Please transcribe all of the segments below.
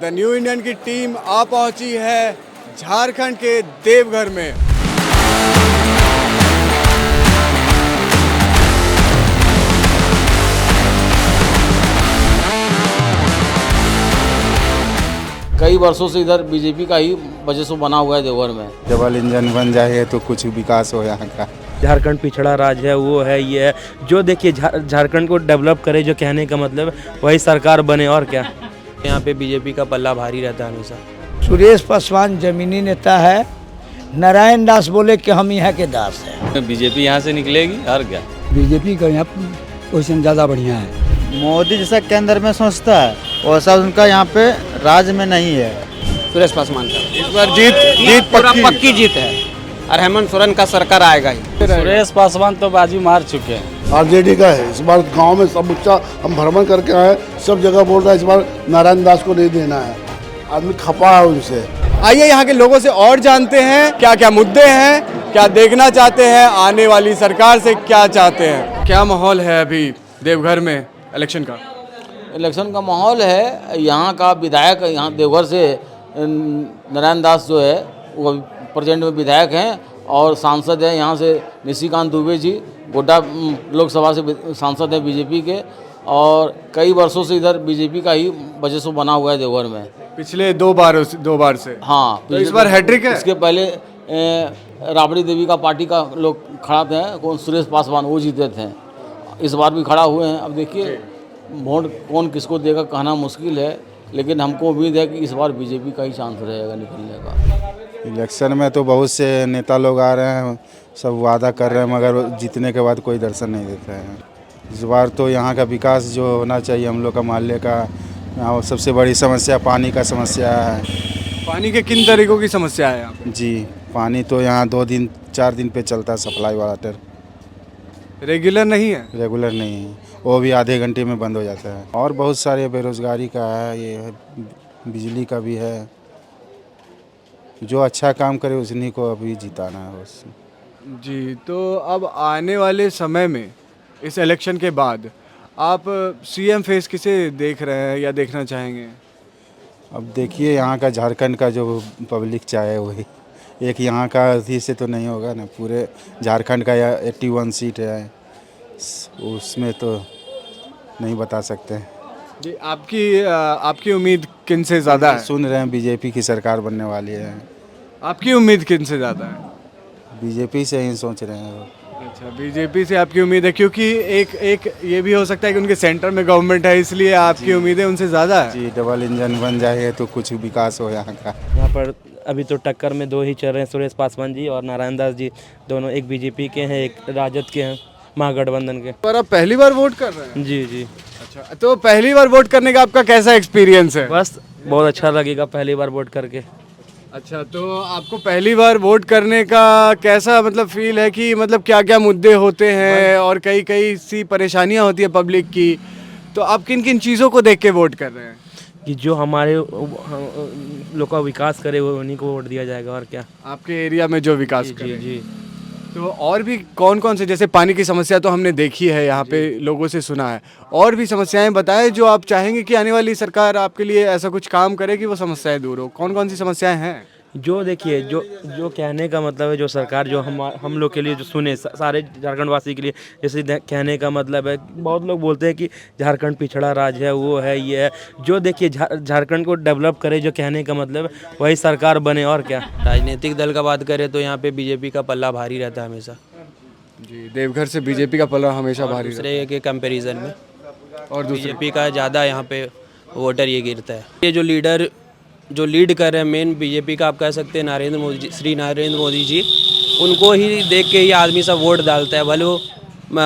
The new Indian की team आ पहुंची है झारखंड के देवघर में। कई वर्षों से इधर बीजेपी का ही वजह से बना हुआ है देवघर में। डबल इंजन बन जाए तो कुछ विकास हो यहाँ का। झारखंड पिछड़ा राज्य है, वो है, ये है। जो देखिए झारखंड को डेवलप करे, जो कहने का मतलब वही सरकार बने, और क्या। यहाँ पे बीजेपी का पल्ला भारी रहता है हमेशा। सुरेश पासवान जमीनी नेता है। नारायण दास बोले कि हम यहाँ के दास हैं। बीजेपी यहाँ से निकलेगी और क्या। बीजेपी का यहाँ पोजीशन ज़्यादा बढ़िया है। मोदी जैसा केंद्र में सोचता है वैसा उनका यहाँ पे राज्य में नहीं है। सुरेश पासवान का इस बार जीत पक्की जीत है और हेमंत सोरेन का सरकार आएगा ही। सुरेश पासवान तो बाजी मार चुके हैं। आरजेडी का है। इस बार गांव में सब बच्चा हम भ्रमण करके आए, सब जगह बोल रहा है इस बार नारायण दास को नहीं देना है। आदमी खपा है उनसे। आइए यहाँ के लोगों से और जानते हैं क्या क्या मुद्दे हैं, क्या देखना चाहते हैं, आने वाली सरकार से क्या चाहते हैं। क्या माहौल है अभी देवघर में इलेक्शन का? इलेक्शन का माहौल है। यहाँ का विधायक, यहाँ देवघर से नारायण दास जो है वो प्रेजेंट में विधायक हैं और सांसद हैं। यहाँ से निशिकांत दुबे जी गोड्डा लोकसभा से सांसद हैं बीजेपी के, और कई वर्षों से इधर बीजेपी का ही वजह से बना हुआ है देवघर में। पिछले दो बार से। हाँ, तो इस बार हैट्रिक है। इसके पहले राबड़ी देवी का पार्टी का लोग खड़ा थे, कौन सुरेश पासवान, वो जीते थे। इस बार भी खड़ा हुए हैं। अब देखिए वोट कौन किसको देगा कहना मुश्किल है, लेकिन हमको उम्मीद है कि इस बार बीजेपी का ही चांस रहेगा निकलने का। इलेक्शन में तो बहुत से नेता लोग आ रहे हैं, सब वादा कर रहे हैं, मगर जीतने के बाद कोई दर्शन नहीं देते हैं। इस बार तो यहाँ का विकास जो होना चाहिए, हम लोग का मोहल्ले का, यहाँ सबसे बड़ी समस्या पानी का समस्या है। पानी के किन तरीकों की समस्या है यहाँ पे? जी, पानी तो यहाँ 2 दिन 4 दिन पे चलता है। सप्लाई वाटर रेगुलर नहीं है। रेगुलर नहीं है, वो भी आधे घंटे में बंद हो जाता है। और बहुत सारे बेरोजगारी का है, ये है, बिजली का भी है। जो अच्छा काम करे उसी को अभी जिताना है बस। जी, तो अब आने वाले समय में इस इलेक्शन के बाद आप सीएम फेस किसे देख रहे हैं या देखना चाहेंगे? अब देखिए यहाँ का झारखंड का जो पब्लिक चाहे वही। एक यहाँ का अभी से तो नहीं होगा ना, पूरे झारखंड का 81 सीट है, उसमें तो नहीं बता सकते। जी, आपकी उम्मीद किन से ज़्यादा है? सुन रहे हैं बीजेपी की सरकार बनने वाली है। आपकी उम्मीद किन से ज़्यादा है? बीजेपी से ही सोच रहे हैं। अच्छा, बीजेपी से आपकी उम्मीद है, क्योंकि एक ये भी हो सकता है कि उनके सेंटर में गवर्नमेंट है, इसलिए आपकी उम्मीदें उनसे ज़्यादा है। जी, डबल इंजन बन जाए तो कुछ विकास हो यहाँ का। यहाँ पर अभी तो टक्कर में 2 ही चल रहे हैं, सुरेश पासवान जी और नारायण दास जी। दोनों, एक बीजेपी के हैं, एक राजद के हैं, महागठबंधन के। पर आप पहली बार वोट कर रहे हैं? जी जी। अच्छा, तो पहली बार वोट करने का आपका कैसा एक्सपीरियंस है? बस बहुत अच्छा लगेगा पहली बार वोट करके। अच्छा, तो आपको पहली बार वोट करने का कैसा मतलब फील है कि मतलब क्या क्या मुद्दे होते हैं और कई सी परेशानियां होती है पब्लिक की, तो आप किन किन चीज़ों को देख के वोट कर रहे हैं? कि जो हमारे लोग का विकास करे वो उन्हीं को वोट दिया जाएगा, और क्या। आपके एरिया में जो विकास जी करे। जी। तो और भी कौन कौन से, जैसे पानी की समस्या तो हमने देखी है यहाँ पे, लोगों से सुना है, और भी समस्याएं बताएं जो आप चाहेंगे कि आने वाली सरकार आपके लिए ऐसा कुछ काम करे कि वो समस्याएं दूर हो। कौन कौन सी समस्याएं हैं? जो देखिए जो कहने का मतलब है, जो सरकार जो हम लोग के लिए जो सुने, सारे झारखंड वासी के लिए, जैसे कहने का मतलब है, बहुत लोग बोलते हैं कि झारखंड पिछड़ा राज्य है, वो है, ये है। जो देखिए झारखंड को डेवलप करे, जो कहने का मतलब वही सरकार बने, और क्या। राजनीतिक दल का बात करें तो यहाँ पे बीजेपी का पल्ला भारी रहता है हमेशा। जी, देवघर से बीजेपी का पल्ला हमेशा भारी दूसरे के कंपेरिजन में, और बीजेपी का ज़्यादा यहाँ पे वोटर ये गिरता है। ये जो लीडर जो लीड कर रहे हैं मेन बीजेपी का, आप कह सकते हैं नरेंद्र मोदी, श्री नरेंद्र मोदी जी, उनको ही देख के ही आदमी सब वोट डालता है।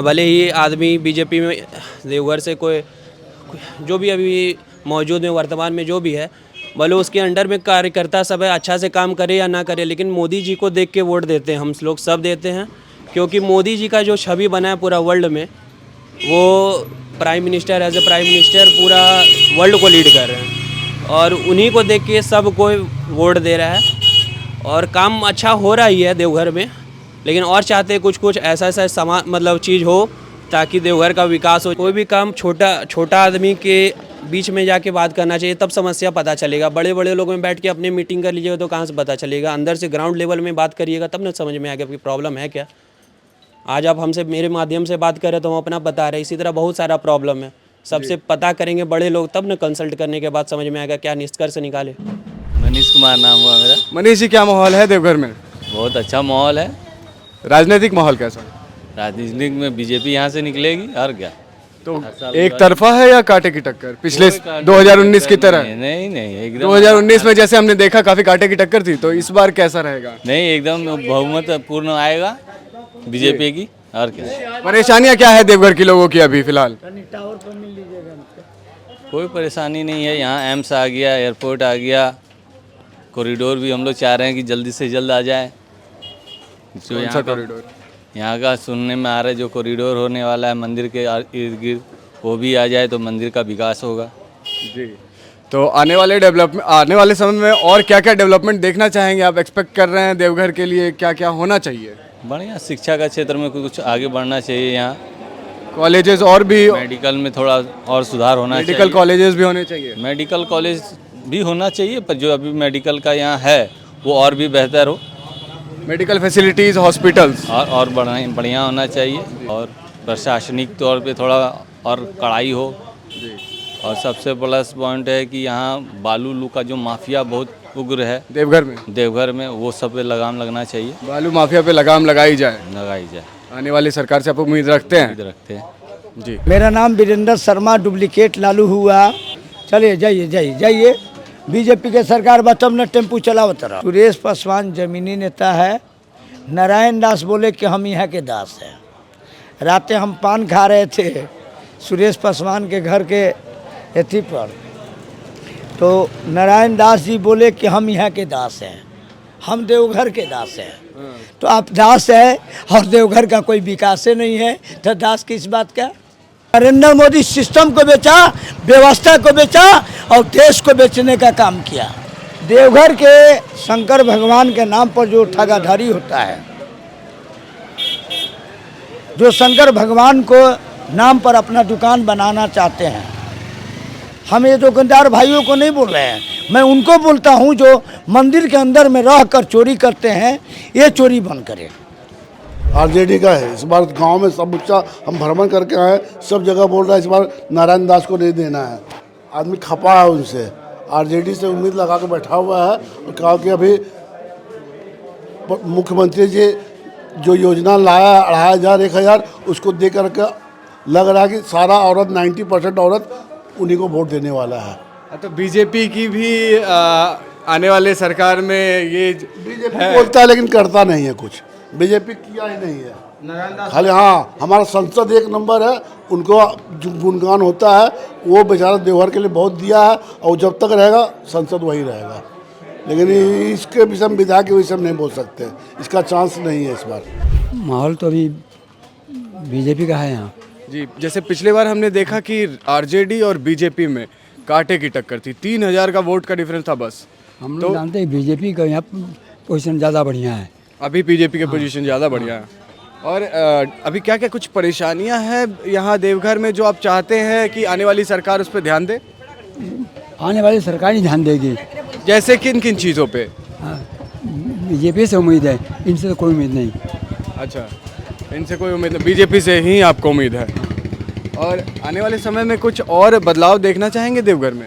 भले ही आदमी बीजेपी में देवघर से कोई जो भी अभी मौजूद में वर्तमान में जो भी है, भले उसके अंडर में कार्यकर्ता सब है, अच्छा से काम करे या ना करे, लेकिन मोदी जी को देख के वोट देते हैं। हम लोग सब देते हैं, क्योंकि मोदी जी का जो छवि बना है पूरा वर्ल्ड में, वो prime minister, as a prime minister पूरा वर्ल्ड को लीड कर रहे हैं, और उन्हीं को देख के सब कोई वोट दे रहा है। और काम अच्छा हो रहा ही है देवघर में, लेकिन और चाहते हैं कुछ ऐसा मतलब चीज़ हो ताकि देवघर का विकास हो। कोई भी काम छोटा आदमी के बीच में जाके बात करना चाहिए, तब समस्या पता चलेगा। बड़े बड़े लोगों में बैठ के अपनी मीटिंग कर लीजिएगा तो कहाँ से पता चलेगा? अंदर से ग्राउंड लेवल में बात करिएगा तब ना समझ में आएगा कि प्रॉब्लम है क्या। आज आप हमसे मेरे माध्यम से बात कर रहे तो हम अपना बता रहे हैं, इसी तरह बहुत सारा प्रॉब्लम है। सबसे पता करेंगे बड़े लोग, तब ना कंसल्ट करने के बाद समझ में आएगा क्या निष्कर्ष निकाले। मनीष कुमार नाम हुआ मेरा। मनीष जी, क्या माहौल है देवघर में? बहुत अच्छा माहौल है। राजनीतिक माहौल कैसा है? राजनीतिक में बीजेपी यहाँ से निकलेगी और क्या। तो एक तरफा है या कांटे की टक्कर पिछले 2019 की तरह? नहीं नहीं, एकदम 2019 में जैसे हमने देखा काफी कांटे की टक्कर थी, तो इस बार कैसा रहेगा? नहीं, एकदम बहुमत पूर्ण आएगा बीजेपी की और क्या। परेशानियां क्या है देवघर के लोगों की अभी फिलहाल? कोई परेशानी नहीं है। यहाँ एम्स आ गया, एयरपोर्ट आ गया, कॉरिडोर भी हम लोग चाह रहे हैं कि जल्दी से जल्द आ जाए। जो कौन सा कॉरिडोर? यहाँ का सुनने में आ रहा है जो कॉरिडोर होने वाला है मंदिर के इर्द गिर्द, वो भी आ जाए तो मंदिर का विकास होगा। जी, तो आने वाले समय में और क्या क्या डेवलपमेंट देखना चाहेंगे आप? एक्सपेक्ट कर रहे हैं देवघर के लिए क्या क्या होना चाहिए? बढ़िया शिक्षा का क्षेत्र में कुछ आगे बढ़ना चाहिए। यहाँ कॉलेजेस और भी, मेडिकल में थोड़ा और सुधार होना चाहिए। मेडिकल कॉलेजेस भी होने चाहिए। मेडिकल कॉलेज भी होना चाहिए, पर जो अभी मेडिकल का यहाँ है वो और भी बेहतर हो। मेडिकल फैसिलिटीज़, हॉस्पिटल्स और बढ़िया होना चाहिए, और प्रशासनिक तौर पे थोड़ा और कड़ाई हो। और सबसे प्लस पॉइंट है कि यहाँ बालू लू का जो माफिया बहुत उग्र है देवघर में, वो सब पे लगाम लगना चाहिए। बालू माफिया पे लगाम लगाई जाए। आने वाली सरकार से आप उम्मीद रखते हैं? रखते हैं जी। मेरा नाम वीरेंद्र शर्मा, डुप्लीकेट लालू हुआ। चलिए जाइए। बीजेपी के सरकार बचम ने टेम्पू चलावत रहा। सुरेश पासवान जमीनी नेता है। नारायण दास बोले कि हम यहाँ के दास हैं। रातें हम पान खा रहे थे सुरेश पासवान के घर के एथी पर, तो नारायण दास जी बोले कि हम यहाँ के दास हैं, हम देवघर के दास हैं। तो आप दास है और देवघर का कोई विकास नहीं है, तो दास किस बात का? नरेंद्र मोदी सिस्टम को बेचा, व्यवस्था को बेचा और देश को बेचने का काम किया। देवघर के शंकर भगवान के नाम पर जो ठगाधारी होता है, जो शंकर भगवान को नाम पर अपना दुकान बनाना चाहते हैं, हम ये दुकानदार भाइयों को नहीं बोल रहे हैं, मैं उनको बोलता हूँ जो मंदिर के अंदर में रह कर चोरी करते हैं, ये चोरी बंद करें। आरजेडी का है इस बार। गांव में सब बच्चा हम भ्रमण करके आए, सब जगह बोल रहा है इस बार नारायण दास को नहीं देना है। आदमी खपा है उनसे, आरजेडी से उम्मीद लगा के बैठा हुआ है और कहा कि अभी मुख्यमंत्री जी जो योजना लाया 2500 1000 उसको दे करके लग रहा है कि सारा औरत 90% औरत उन्हीं को वोट देने वाला है। तो बीजेपी की भी आने वाले सरकार में ये बीजेपी बोलता है लेकिन करता नहीं है कुछ। बीजेपी किया ही नहीं है खाली। हाँ, हमारा संसद एक नंबर है, उनको जो गुणगान होता है वो बेचारा देवघर के लिए बहुत दिया है और जब तक रहेगा संसद वही रहेगा। लेकिन इसके विषय में विधायक के विषय में नहीं बोल सकते, इसका चांस नहीं है इस बार। माहौल तो अभी बीजेपी का है यहाँ जी। जैसे पिछले बार हमने देखा कि आरजेडी और बीजेपी में कांटे की टक्कर थी, 3000 का वोट का डिफरेंस था बस। हम लोग जानते हैं बीजेपी का यहाँ पोजीशन ज़्यादा बढ़िया है। अभी बीजेपी की पोजीशन ज़्यादा बढ़िया है। और अभी क्या क्या कुछ परेशानियां हैं यहाँ देवघर में जो आप चाहते हैं कि आने वाली सरकार उस पर ध्यान दे? आने वाली सरकार ही ध्यान देगी। जैसे किन किन चीज़ों पे? बीजेपी से उम्मीद है, इनसे तो कोई उम्मीद नहीं। अच्छा, इनसे कोई उम्मीद नहीं, बीजेपी से ही आपको उम्मीद है। और आने वाले समय में कुछ और बदलाव देखना चाहेंगे देवघर में?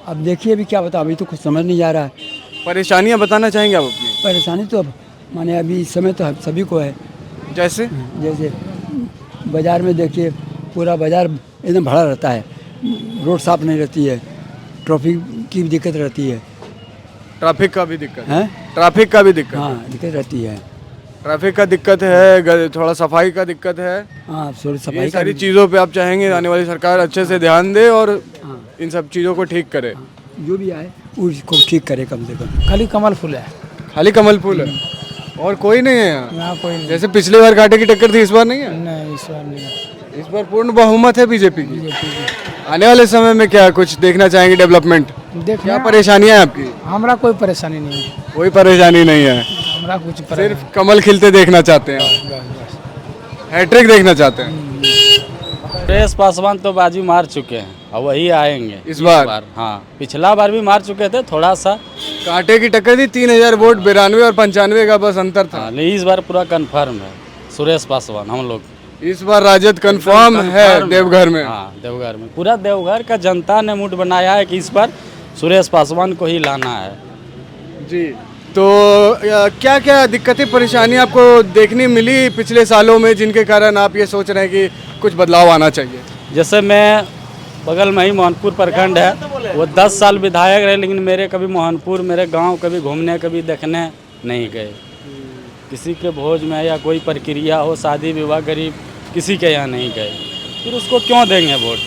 अब देखिए अभी क्या बता, अभी तो कुछ समझ नहीं आ रहा है। परेशानियाँ बताना चाहेंगे आप अपनी? परेशानी तो अब माने अभी इस समय तो सभी को है। जैसे बाज़ार में देखिए, पूरा बाज़ार एकदम भरा रहता है, रोड साफ नहीं रहती है, ट्रैफिक की भी दिक्कत रहती है। ट्रैफिक का भी दिक्कत है? ट्रैफिक का भी दिक्कत? हाँ, दिक्कत रहती है। ट्रैफिक का दिक्कत है, थोड़ा सफाई का दिक्कत है। हाँ, सफाई ये सारी चीज़ों पे आप चाहेंगे आने वाली सरकार अच्छे से ध्यान दे और इन सब चीज़ों को ठीक करे। जो भी आए उसको ठीक करे कम से कम। खाली कमल फूल है। खाली कमल फूल है और कोई नहीं है यहाँ? कोई नहीं। जैसे पिछले बार कांटे की टक्कर थी, इस बार नहीं है? नहीं, इस बार नहीं। इस बार पूर्ण बहुमत है बीजेपी की। आने वाले समय में क्या कुछ देखना चाहेंगे डेवलपमेंट? क्या परेशानियाँ हैं आपकी? हमारा कोई परेशानी नहीं है। कोई परेशानी नहीं है, हमारा कुछ सिर्फ कमल खिलते देखना चाहते हैं, हैट्रिक देखना चाहते हैं। सुरेश पासवान तो बाजी मार चुके हैं। और वही आएंगे इस बार? हाँ, पिछला बार भी मार चुके थे थोड़ा सा। कांटे की टक्कर थी, 3000 वोट 92 और 95 का बस अंतर था। हाँ, लेकिन इस बार पूरा कंफर्म है सुरेश पासवान। हम लोग इस बार राजद कंफर्म है देवघर में। हाँ, देवघर में पूरा देवघर का जनता ने मूड बनाया है कि इस बार सुरेश पासवान को ही लाना है जी। तो क्या क्या दिक्कतें परेशानियां आपको देखने मिली पिछले सालों में जिनके कारण आप ये सोच रहे हैं कि कुछ बदलाव आना चाहिए? जैसे मैं बगल में ही मोहनपुर प्रखंड है, वो 10 साल विधायक रहे, लेकिन मेरे कभी मोहनपुर मेरे गांव कभी घूमने कभी देखने नहीं गए। किसी के भोज में या कोई प्रक्रिया हो, शादी विवाह गरीब किसी के यहाँ नहीं गए, फिर उसको क्यों देंगे वोट?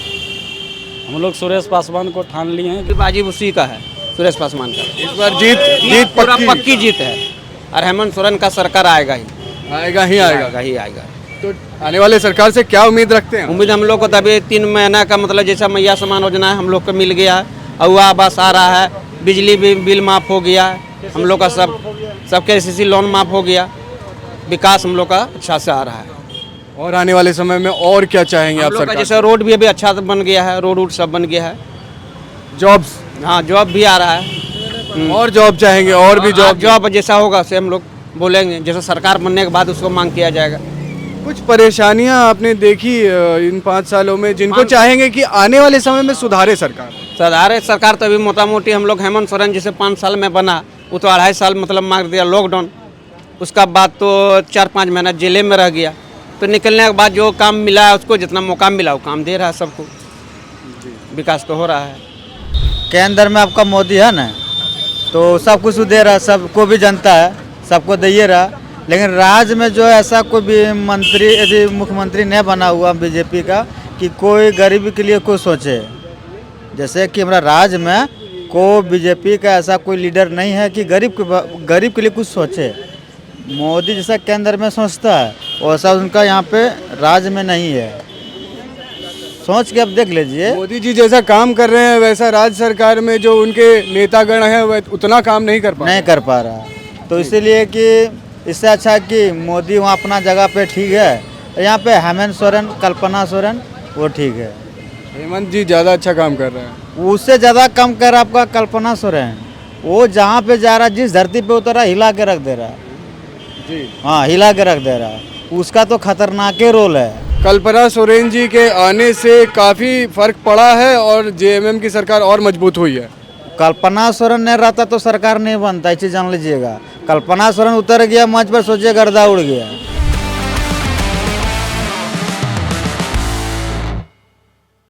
हम लोग सुरेश पासवान को ठान लिए हैं कि बाजी उसी का है, सुरेश पासवान का। इस बार जीत पूरा पक्की जीत है और हेमंत सोरेन का सरकार आएगा ही आएगा। तो आने वाले सरकार से क्या उम्मीद रखते हैं? उम्मीद हम लोग को तभी 3 महीना का मतलब जैसा मैया समान योजना है हम लोग को मिल गया है, और आवास आ रहा है, बिजली बिल माफ़ हो गया है, हम लोग का सबके KCC लोन माफ़ हो गया, विकास हम लोग का अच्छा से आ रहा है। और आने वाले समय में और क्या चाहेंगे आप सरकार? जैसे रोड भी अभी अच्छा बन गया है, रोड सब बन गया है, जॉब्स? हाँ, जॉब भी आ रहा है। और जॉब चाहेंगे? और भी जॉब जैसा होगा उसे हम लोग बोलेंगे, जैसे सरकार बनने के बाद उसको मांग किया जाएगा। कुछ परेशानियां आपने देखी इन 5 सालों में जिनको चाहेंगे कि आने वाले समय में सुधारे सरकार? तो अभी मोटा मोटी हम लोग हेमंत सोरेन जैसे 5 साल में बना, वो तो 2.5 साल मतलब मार दिया लॉकडाउन, उसका बाद तो 4-5 महीना जेल में रह गया। तो निकलने के बाद जो काम मिला है उसको जितना मौका मिला वो काम दे रहा है सबको, विकास तो हो रहा है। केंद्र में आपका मोदी है ना, तो सब कुछ दे रहा है, सबको भी जनता है, सबको दे रहा। लेकिन राज्य में जो ऐसा कोई भी मंत्री यदि मुख्यमंत्री नहीं बना हुआ बीजेपी का कि कोई गरीबी के लिए कोई सोचे, जैसे कि हमारा राज्य में कोई बीजेपी का ऐसा कोई लीडर नहीं है कि गरीब के लिए कुछ सोचे। मोदी जैसा केंद्र में सोचता है वैसा उनका यहाँ पे राज्य में नहीं है। सोच के अब देख लीजिए, मोदी जी जैसा काम कर रहे हैं वैसा राज्य सरकार में जो उनके नेतागण हैं वह उतना काम नहीं कर पा रहा। तो इसीलिए कि इससे अच्छा कि मोदी वहाँ अपना जगह पे ठीक है, यहाँ पे हेमंत सोरेन, कल्पना सोरेन वो ठीक है। हेमंत जी ज़्यादा अच्छा काम कर रहे हैं, उससे ज़्यादा कम कर आपका कल्पना सोरेन। वो जहाँ पे जा रहा, जिस धरती पे उतरा हिला के रख दे रहा जी। हाँ, हिला के रख दे रहा। उसका तो खतरनाक रोल है। कल्पना सोरेन जी के आने से काफ़ी फर्क पड़ा है और JMM की सरकार और मजबूत हुई है। कल्पना सोरेन नहीं रहता तो सरकार नहीं बनता, ये चीज़ जान लीजिएगा। कल्पना सोरेन उतर गया मंच पर, सोचिए गर्दा उड़ गया।